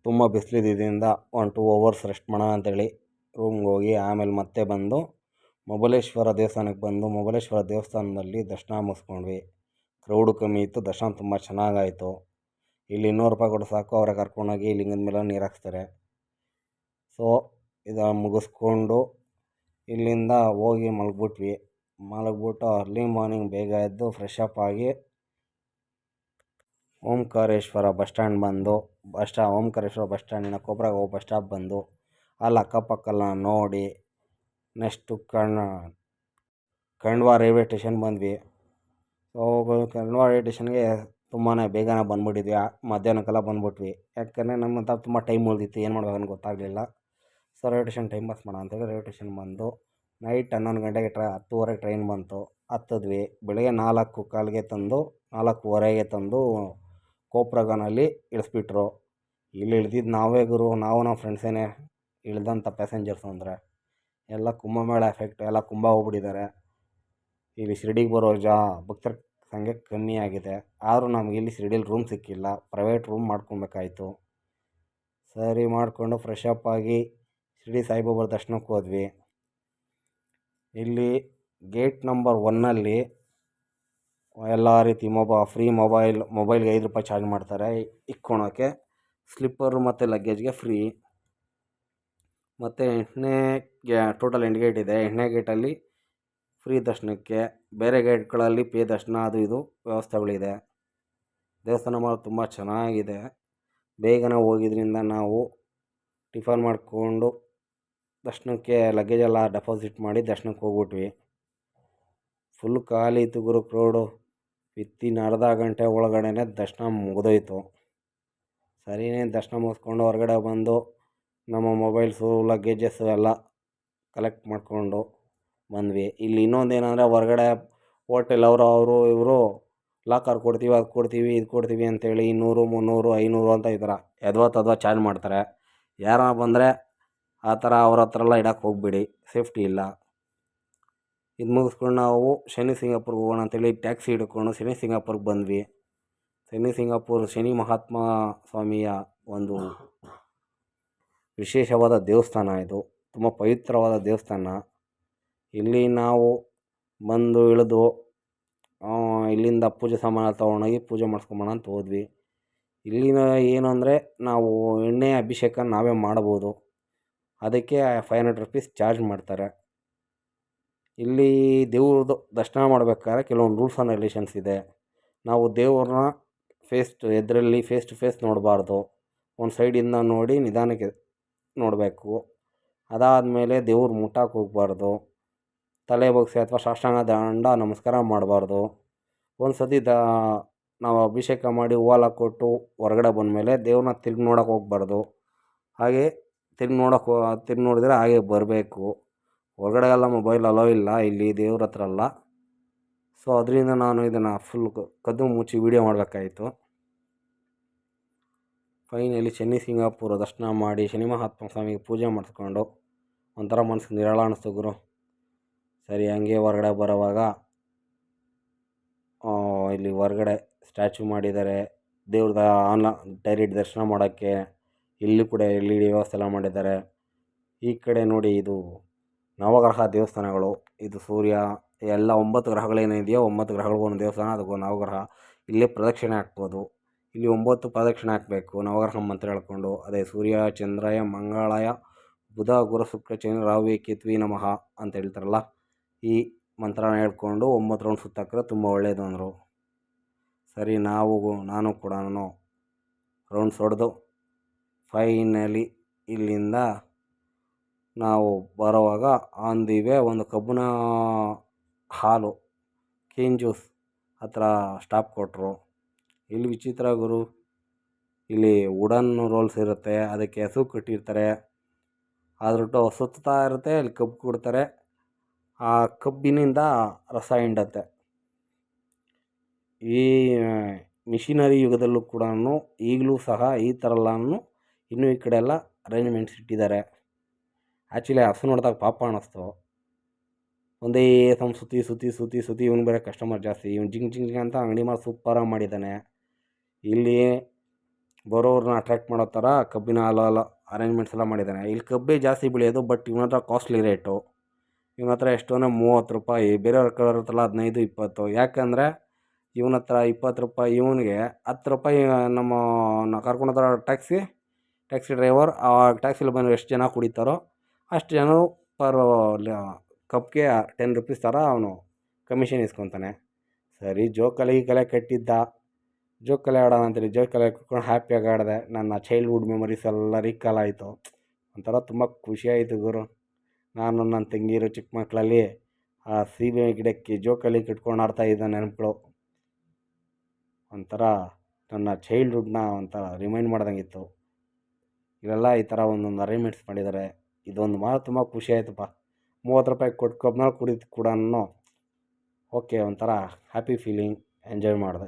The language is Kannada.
ತುಂಬ ಬಿಸಿಲಿದ್ದರಿಂದ 1-2 ಅವರ್ಸ್ ರೆಸ್ಟ್ ಮಾಡೋಣ ಅಂತೇಳಿ ರೂಮ್ಗೆ ಹೋಗಿ ಆಮೇಲೆ ಮತ್ತೆ ಬಂದು ಮೊಬಲೇಶ್ವರ ದೇವಸ್ಥಾನಕ್ಕೆ ಬಂದು ಮೊಬಲೇಶ್ವರ ದೇವಸ್ಥಾನದಲ್ಲಿ ದರ್ಶನ ಮುಗಿಸ್ಕೊಂಡ್ವಿ. ಕ್ರೌಡು ಕಮ್ಮಿ ಇತ್ತು, ದರ್ಶನ ತುಂಬ ಚೆನ್ನಾಗಾಯಿತು. ಇಲ್ಲಿ 200 ರೂಪಾಯಿ ಕೊಟ್ಟು ಸಾಕು, ಅವರೇ ಕರ್ಕೊಂಡೋಗಿ ಲಿಂಗದ ಮೇಲೆ ನೀರು ಹಾಕ್ಸ್ತಾರೆ. ಸೊ ಇದು ಮುಗಿಸ್ಕೊಂಡು ಇಲ್ಲಿಂದ ಹೋಗಿ ಮಲಗ್ಬಿಟ್ಟು ಅರ್ಲಿ ಮಾರ್ನಿಂಗ್ ಬೇಗ ಎದ್ದು ಫ್ರೆಶ್ ಅಪ್ ಆಗಿ ಓಂಕಾರೇಶ್ವರ ಬಸ್ ಸ್ಟ್ಯಾಂಡ್ ಬಂದು ಓಂಕಾರೇಶ್ವರ ಬಸ್ ಸ್ಟ್ಯಾಂಡಿನ ಕೊಪ್ಪಳಗೆ ಹೋಗಿ ಬಸ್ ಸ್ಟಾಪ್ ಬಂದು ಅಲ್ಲಿ ಅಕ್ಕಪಕ್ಕಲ್ಲ ನೋಡಿ ನೆಕ್ಸ್ಟು ಖಂಡ್ವಾ ರೈಲ್ವೆ ಸ್ಟೇಷನ್ ಬಂದ್ವಿ. ಸೊ ಖಂಡ್ವಾ ರೈಲ್ವೆ ಸ್ಟೇಷನ್ಗೆ ತುಂಬಾ ಬೇಗನೆ ಬಂದ್ಬಿಟ್ಟಿದ್ವಿ, ಮಧ್ಯಾಹ್ನಕ್ಕೆಲ್ಲ ಬಂದ್ಬಿಟ್ವಿ. ಯಾಕಂದರೆ ನಮ್ಮ ಹತ್ರ ತುಂಬ ಟೈಮ್ ಉಳಿದಿತ್ತು, ಏನು ಮಾಡ್ಬೇಕಂತ ಗೊತ್ತಾಗಲಿಲ್ಲ. So railway station time pass ಮಾಡೋಣ ಅಂತೇಳಿ ರೈಲ್ವೆ ಸ್ಟೇಷನ್ ಬಂದು ನೈಟ್ 11 ಗಂಟೆಗೆ 10:30 ಟ್ರೈನ್ ಬಂತು, ಹತ್ತಿದ್ವಿ. ಬೆಳಗ್ಗೆ 4:15ಗೆ ತಂದು 4:15ಗೆ ತಂದು ಕೋಪ್ರಗಾನಲ್ಲಿ ಇಳಿಸ್ಬಿಟ್ರು. ಇಲ್ಲಿ ಇಳ್ದಿದ್ದು ನಾವೇ ಗುರು, ನಾವು ನಮ್ಮ ಫ್ರೆಂಡ್ಸೇನೆ ಇಳ್ದಂಥ ಪ್ಯಾಸೆಂಜರ್ಸು. ಅಂದರೆ ಎಲ್ಲ ಕುಂಭಮೇಳ ಎಫೆಕ್ಟ್, ಎಲ್ಲ ಕುಂಭ ಹೋಗ್ಬಿಟ್ಟಿದ್ದಾರೆ. ಇಲ್ಲಿ ಶಿರಡಿಗೆ ಬರೋ ಭಕ್ತರ ಸಂಖ್ಯೆ ಕಮ್ಮಿ ಆಗಿದೆ. ಆದರೂ ನಮಗೆ ಇಲ್ಲಿ ಶಿರಡಿಲಿ ರೂಮ್ ಸಿಕ್ಕಿಲ್ಲ, ಪ್ರೈವೇಟ್ ರೂಮ್ ಮಾಡ್ಕೊಬೇಕಾಯ್ತು. ಸರಿ ಮಾಡಿಕೊಂಡು ಫ್ರೆಶ್ ಅಪ್ ಆಗಿ ಶಿರಡಿ ಸಾಯಿಬಾಬಾ ದರ್ಶನಕ್ಕೆ ಹೋದ್ವಿ. ಇಲ್ಲಿ ಗೇಟ್ ನಂಬರ್ 1ನಲ್ಲಿ ಎಲ್ಲ ರೀತಿ ಫ್ರೀ ಮೊಬೈಲ್ಗೆ 5 ರೂಪಾಯಿ ಚಾರ್ಜ್ ಮಾಡ್ತಾರೆ ಇಕ್ಕೊಳೋಕ್ಕೆ. ಸ್ಲಿಪ್ಪರು ಮತ್ತು ಲಗೇಜ್ಗೆ ಫ್ರೀ. ಮತ್ತು 8ನೇ ಟೋಟಲ್ 8 ಗೇಟ್ ಇದೆ. 8ನೇ ಗೇಟಲ್ಲಿ ಫ್ರೀ ದರ್ಶನಕ್ಕೆ, ಬೇರೆ ಗೇಟ್ಗಳಲ್ಲಿ ಪೇ ದರ್ಶನ ಅದು ಇದು ವ್ಯವಸ್ಥೆಗಳಿದೆ. ದೇವಸ್ಥಾನ ಮಾತ್ರ ತುಂಬ ಚೆನ್ನಾಗಿದೆ. ಬೇಗನೆ ಹೋಗಿದ್ರಿಂದ ನಾವು ಟಿಫನ್ ಮಾಡಿಕೊಂಡು ದರ್ಶನಕ್ಕೆ ಲಗೇಜೆಲ್ಲ ಡೆಪಾಸಿಟ್ ಮಾಡಿ ದರ್ಶನಕ್ಕೆ ಹೋಗ್ಬಿಟ್ವಿ. ಫುಲ್ ಖಾಲಿ ಇತ್ತು ಗುರು ಕ್ರೌಡು. ವಿತ್ತಿನ್ ಅರ್ಧ ಗಂಟೆ ಒಳಗಡೆ ದರ್ಶನ ಮುಗಿದೋಯ್ತು. ಸರಿನೇ ದರ್ಶನ ಮುಗಿಸ್ಕೊಂಡು ಹೊರಗಡೆ ಬಂದು ನಮ್ಮ ಮೊಬೈಲ್ಸು ಲಗೇಜಸ್ಸು ಎಲ್ಲ ಕಲೆಕ್ಟ್ ಮಾಡಿಕೊಂಡು ಬಂದ್ವಿ. ಇಲ್ಲಿ ಇನ್ನೊಂದೇನೆಂದರೆ ಹೊರಗಡೆ ಹೋಟೆಲ್ ಅವರು ಇವರು ಲಾಕರ್ ಕೊಡ್ತೀವಿ, ಅದು ಕೊಡ್ತೀವಿ, ಇದು ಕೊಡ್ತೀವಿ ಅಂತೇಳಿ 200, 300, 500 ಅಂತ ಈ ಥರ ಯದ್ವಾ ಚಾರ್ಜ್ ಮಾಡ್ತಾರೆ. ಯಾರ ಬಂದರೆ ಆ ಥರ ಅವ್ರ ಹತ್ರ ಎಲ್ಲ ಇಡಕ್ಕೆ ಹೋಗ್ಬೇಡಿ, ಸೇಫ್ಟಿ ಇಲ್ಲ. ಇದು ಮುಗಿಸ್ಕೊಂಡು ನಾವು ಶನಿ ಸಿಂಗಾಪುರ್ಗೆ ಹೋಗೋಣ ಅಂತೇಳಿ ಟ್ಯಾಕ್ಸಿ ಹಿಡ್ಕೊಂಡು ಶನಿ ಸಿಂಗಾಪುರ್ಗೆ ಬಂದ್ವಿ. ಶನಿ ಮಹಾತ್ಮ ಸ್ವಾಮಿಯ ಒಂದು ವಿಶೇಷವಾದ ದೇವಸ್ಥಾನ ಇದು, ತುಂಬ ಪವಿತ್ರವಾದ ದೇವಸ್ಥಾನ. ಇಲ್ಲಿ ನಾವು ಬಂದು ಇಳಿದು ಇಲ್ಲಿಂದ ಪೂಜೆ ಸಾಮಾನು ತೊಗೊಂಡೋಗಿ ಪೂಜೆ ಮಾಡಿಸ್ಕೊಂಬೋಣ ಅಂತ ಹೋದ್ವಿ. ಇಲ್ಲಿನ ಏನು ಅಂದರೆ ನಾವು ಎಣ್ಣೆ ಅಭಿಷೇಕ ನಾವೇ ಮಾಡ್ಬೋದು, ಅದಕ್ಕೆ 500 ರೂಪೀಸ್ ಚಾರ್ಜ್ ಮಾಡ್ತಾರೆ. ಇಲ್ಲಿ ದೇವ್ರದ್ದು ದರ್ಶನ ಮಾಡಬೇಕಾದ್ರೆ ಕೆಲವೊಂದು ರೂಲ್ಸ್ ಆ್ಯಂಡ್ ರೆಗ್ಯುಲೇಷನ್ಸ್ ಇದೆ. ನಾವು ದೇವ್ರನ್ನ ಫೇಸ್ ಟು ಫೇಸ್ ನೋಡಬಾರ್ದು, ಒಂದು ಸೈಡಿಂದ ನೋಡಿ ನಿಧಾನಕ್ಕೆ ನೋಡಬೇಕು. ಅದಾದಮೇಲೆ ದೇವ್ರು ಮುಟ್ಟಕ್ಕೆ ಹೋಗಬಾರ್ದು, ತಲೆ ಬಗ್ಗಿಸಿ ಅಥವಾ ಸಾಷ್ಟಾಂಗ ದಂಡ ನಮಸ್ಕಾರ ಮಾಡಬಾರ್ದು. ಒಂದು ಸತಿ ನಾವು ಅಭಿಷೇಕ ಮಾಡಿ ಹೂವೆಲ್ಲ ಕೊಟ್ಟು ಹೊರಗಡೆ ಬಂದಮೇಲೆ ದೇವ್ರನ್ನ ತಿರ್ಗಿ ನೋಡೋಕೆ ಹೋಗಬಾರ್ದು. ಹಾಗೆ ತಿರ್ಗಿ ನೋಡಿದರೆ ಹಾಗೆ ಬರಬೇಕು. ಹೊರಗಡೆ ಎಲ್ಲ ಮೊಬೈಲ್ ಅಲೋ ಇಲ್ಲ ಇಲ್ಲಿ ದೇವ್ರ ಹತ್ರ ಎಲ್ಲ. ಸೊ ಅದರಿಂದ ನಾನು ಇದನ್ನು ಫುಲ್ ಕದ್ದು ಮುಚ್ಚಿ ವೀಡಿಯೋ ಮಾಡಬೇಕಾಯಿತು. ಫೈನಲಿ ಶನಿ ಸಿಂಗಾಪುರ ದರ್ಶನ ಮಾಡಿ ಶನಿ ಮಹಾತ್ಮ ಸ್ವಾಮಿಗೆ ಪೂಜೆ ಮಾಡಿಸ್ಕೊಂಡು ಒಂಥರ ಮನಸ್ಸಿಗೆ ನಿರಾಳ ಅನ್ನಿಸ್ತು ಗುರು. ಸರಿ ಹಂಗೆ ಹೊರಗಡೆ ಬರೋವಾಗ ಇಲ್ಲಿ ಹೊರಗಡೆ ಸ್ಟ್ಯಾಚು ಮಾಡಿದ್ದಾರೆ, ದೇವ್ರದ ಡೈರೆಕ್ಟ್ ದರ್ಶನ ಮಾಡೋಕ್ಕೆ. ಇಲ್ಲಿ ಕೂಡ LED ವ್ಯವಸ್ಥೆ ಎಲ್ಲ ಮಾಡಿದ್ದಾರೆ. ಈ ಕಡೆ ನೋಡಿ ಇದು ನವಗ್ರಹ ದೇವಸ್ಥಾನಗಳು. ಇದು ಸೂರ್ಯ ಎಲ್ಲ 9 ಗ್ರಹಗಳೇನಿದೆಯೋ 9 ಗ್ರಹಗಳಿಗೂ ಒಂದು ದೇವಸ್ಥಾನ, ಅದಕ್ಕೂ ನವಗ್ರಹ. ಇಲ್ಲೇ ಪ್ರದಕ್ಷಿಣೆ ಹಾಕ್ಬೋದು. ಇಲ್ಲಿ 9 ಪ್ರದಕ್ಷಿಣೆ ಹಾಕಬೇಕು ನವಗ್ರಹ ಮಂತ್ರ ಹೇಳ್ಕೊಂಡು. ಅದೇ ಸೂರ್ಯ ಚಂದ್ರಾಯ ಮಂಗಳಾಯ ಬುಧ ಗುರು ಶುಕ್ರ ಶನಿ ರಾಹು ಕೇತುವೆ ನಮಃ ಅಂತ ಹೇಳ್ತಾರಲ್ಲ, ಈ ಮಂತ್ರನ ಹೇಳ್ಕೊಂಡು 9 ರೌಂಡ್ ಸುತ್ತಾಕ್ರೆ ತುಂಬ ಒಳ್ಳೆಯದು ಅಂದರು. ಸರಿ ನಾನು ಕೂಡ ರೌಂಡ್ಸ್ ಹೊಡೆದು ಫೈನಲಿ ಇಲ್ಲಿಂದ ನಾವು ಬರೋವಾಗ ಆನ್ ದಿ ವೇ ಒಂದು ಕಬ್ಬಿನ ಹಾಲು ಕೇನ್ ಜ್ಯೂಸ್ ಹತ್ರ ಸ್ಟಾಪ್ ಕೊಟ್ಟರು. ಇಲ್ಲಿ ವಿಚಿತ್ರ ಗುರು, ಇಲ್ಲಿ ವುಡನ್ ರೋಲ್ಸ್ ಇರುತ್ತೆ, ಅದಕ್ಕೆ ಹಸು ಕಟ್ಟಿರ್ತಾರೆ, ಅದ್ರಟ್ಟು ಸುತ್ತಾ ಇರುತ್ತೆ, ಅಲ್ಲಿ ಕಬ್ಬು ಕೊಡ್ತಾರೆ, ಆ ಕಬ್ಬಿನಿಂದ ರಸ ಹಿಂಡತ್ತೆ. ಈ ಮಿಷಿನರಿ ಯುಗದಲ್ಲೂ ಕೂಡ ಈಗಲೂ ಸಹ ಈ ಥರ ಎಲ್ಲನೂ ಇನ್ನೂ ಈ ಕಡೆ ಎಲ್ಲ ಅರೇಂಜ್ಮೆಂಟ್ಸ್ ಇಟ್ಟಿದ್ದಾರೆ. ಆ್ಯಕ್ಚುಲಿ ಹಸು ನೋಡಿದಾಗ ಪಾಪ ಅನ್ನಿಸ್ತು. ಒಂದೇ ಸಮ ಸುತ್ತಿ ಇವನು ಬೇರೆ ಕಸ್ಟಮರ್ ಜಾಸ್ತಿ, ಇವನು ಜಿಂಗ್ ಅಂತ ಅಂಗಡಿ ಮಾಡಿ ಸೂಪರಾಗಿ ಮಾಡಿದ್ದಾನೆ. ಇಲ್ಲಿ ಬರೋರನ್ನ ಅಟ್ರ್ಯಾಕ್ಟ್ ಮಾಡೋ ಥರ ಕಬ್ಬಿನ ಹಾಲು ಅರೇಂಜ್ಮೆಂಟ್ಸ್ ಎಲ್ಲ ಮಾಡಿದ್ದಾನೆ. ಇಲ್ಲಿ ಕಬ್ಬೇ ಜಾಸ್ತಿ ಬೆಳೆಯೋದು, ಬಟ್ ಇವನ ಹತ್ರ ಕಾಸ್ಟ್ಲಿ ರೇಟು. ಇವನ ಹತ್ರ ಎಷ್ಟು ಅಂದರೆ 30 ರೂಪಾಯಿ, ಬೇರೆಯವ್ರ ಹತ್ರಲ್ಲ 15, 20. ಯಾಕಂದರೆ ಇವನ ಹತ್ರ 20 ರೂಪಾಯಿ, ಇವನಿಗೆ 10 ರೂಪಾಯಿ ನಮ್ಮ ಕರ್ಕೊಂಡೋದ್ರ ಟ್ಯಾಕ್ಸಿ ಡ್ರೈವರ್. ಆ ಟ್ಯಾಕ್ಸಿಲಿ ಬಂದು ಎಷ್ಟು ಜನ ಕುಡಿತಾರೋ ಅಷ್ಟು ಜನ ಪರ್ ಕಪ್ಗೆ 10 ರೂಪೀಸ್ ಥರ ಅವನು ಕಮಿಷನ್ ಇಸ್ಕೊತಾನೆ. ಸರಿ ಜೋಕಾಲಿ ಕಟ್ಟಿದ್ದ, ಜೋಕಾಲಿ ಆಡೋಣ ಅಂತೇಳಿ ಜೋಕಾಲಿ ಕಟ್ಕೊಂಡು ಹ್ಯಾಪಿಯಾಗಿ ಆಡಿದೆ. ನನ್ನ ಚೈಲ್ಡ್ಹುಡ್ ಮೆಮೊರೀಸ್ ಎಲ್ಲ ರೀಕಾಲ್ ಆಯಿತು. ಒಂಥರ ತುಂಬ ಖುಷಿಯಾಯಿತು ಗುರು. ನಾನು ನನ್ನ ತಂಗಿರು ಚಿಕ್ಕ ಮಕ್ಕಳಲ್ಲಿ ಆ ಸೀಬೆ ಗಿಡಕ್ಕೆ ಜೋಕಾಲಿ ಕಟ್ಕೊಂಡು ಆಡ್ತಾಯಿದ್ದ ನೆನಪುಗಳು ಒಂಥರ ನನ್ನ ಚೈಲ್ಡ್ಹುಡ್ನ ಒಂಥರ ರಿಮೈಂಡ್ ಮಾಡ್ದಂಗಿತ್ತು. ಇವೆಲ್ಲ ಈ ಥರ ಒಂದೊಂದು ಅರೇಂಜ್ಮೆಂಟ್ಸ್ ಮಾಡಿದ್ದಾರೆ. ಇದೊಂದು ಮಾತ್ರ ತುಂಬ ಖುಷಿ ಆಯಿತಪ್ಪ. 30 ರೂಪಾಯಿ ಕೊಟ್ಟು ಕಬ್ಬಿನ ಕುಡಿದು ಕೂಡ ಓಕೆ, ಒಂಥರ ಹ್ಯಾಪಿ ಫೀಲಿಂಗ್, ಎಂಜಾಯ್ ಮಾಡಿದೆ.